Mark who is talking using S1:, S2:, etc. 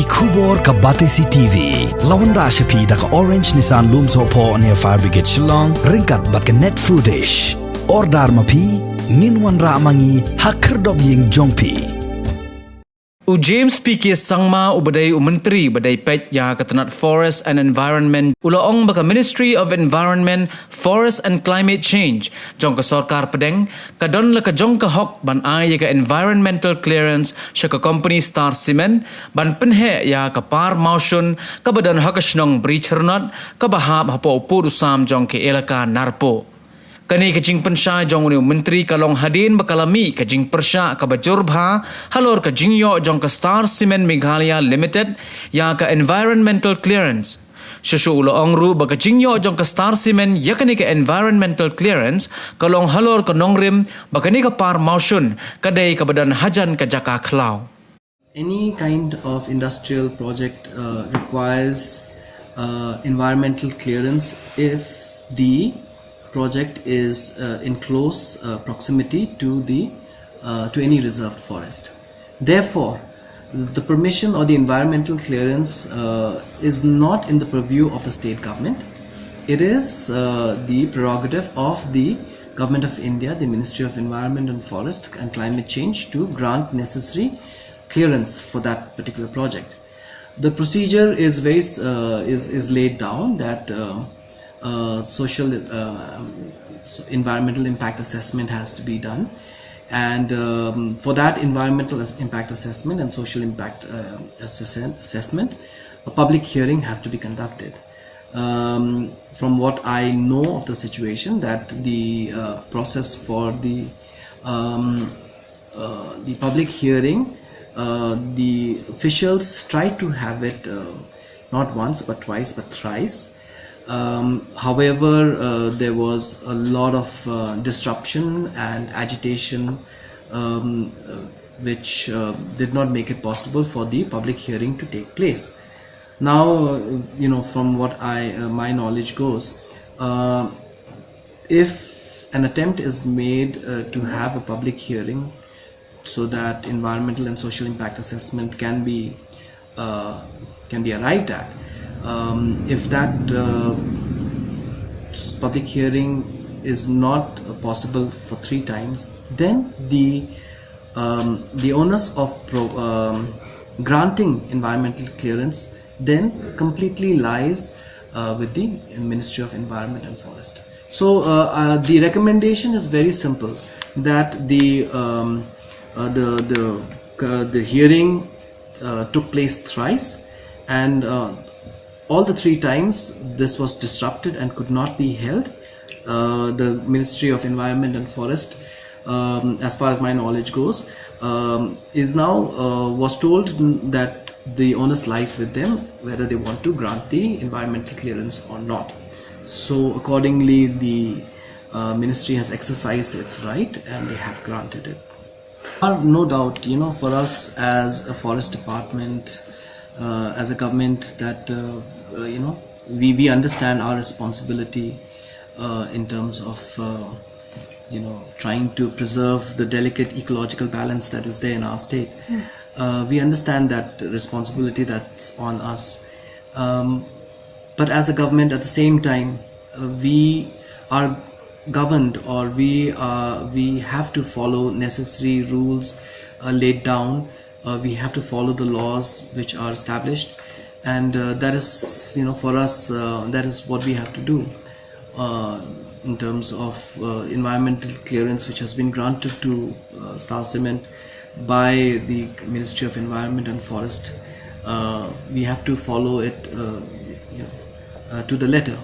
S1: Kubor ka Batesi TV. Lawan Rashapi da ka Orange Nissan Looms Hopo near Fire Brigade Shillong. Ringkat bat ka net foodish. Ordar mapi. Minwan ra mangi hakerdog ying jongpi.
S2: James P.K. Sangma ubadai menteri badai pet ya katanat Forest and Environment ulaong baka Ministry of Environment, Forest and Climate Change jong ka sarkar pedeng kadon la ka jong ka hok ban ay ka environmental clearance sya ka company Star Cement ban penhe ya ka par motion ka badan hakasnong brichernot ka bahab hapo upur usam jong ke elaka narpo. Kani kajing pensya jong uniu menteri kalong hadin bakalami kajing persya ka bajurbha halor kajing yo jong ka Star Cement Meghalaya Limited ya ka environmental clearance. Susu ulo ongru bakajing yo jong ka Star Cement ya kani ka environmental clearance kalong halor ka nongrim bakani ka par motion kadai ka badan hajan ka jaka klau.
S3: Any kind of industrial project requires environmental clearance if the project is in close proximity to any reserved forest. Therefore, the permission or the environmental clearance is not in the purview of the state government. It is the prerogative of the Government of India, the Ministry of Environment and Forest and Climate Change, to grant necessary clearance for that particular project. The procedure is laid down that social environmental impact assessment has to be done, and for that environmental impact assessment and social impact assessment, a public hearing has to be conducted. From what I know of the situation, that the process for the public hearing, the officials tried to have it not once but twice but thrice. However, there was a lot of disruption and agitation which did not make it possible for the public hearing to take place. Now, from what my knowledge goes, if an attempt is made to have a public hearing so that environmental and social impact assessment can be arrived at, if that public hearing is not possible for 3 times, then the onus of granting environmental clearance then completely lies with the Ministry of Environment and Forest. So the recommendation is very simple, that the hearing took place thrice, and all the 3 times this was disrupted and could not be held. The Ministry of Environment and Forest, as far as my knowledge goes, was told that the onus lies with them whether they want to grant the environmental clearance or not. So accordingly, the ministry has exercised its right and they have granted it. No doubt, for us as a forest department, as a government, that we understand our responsibility in terms of trying to preserve the delicate ecological balance that is there in our state. We understand that responsibility that's on us, but as a government, at the same time, we are governed, or we have to follow necessary rules laid down. We have to follow the laws which are established, and that is, for us, that is what we have to do in terms of environmental clearance which has been granted to Star Cement by the Ministry of Environment and Forest. We have to follow it to the letter.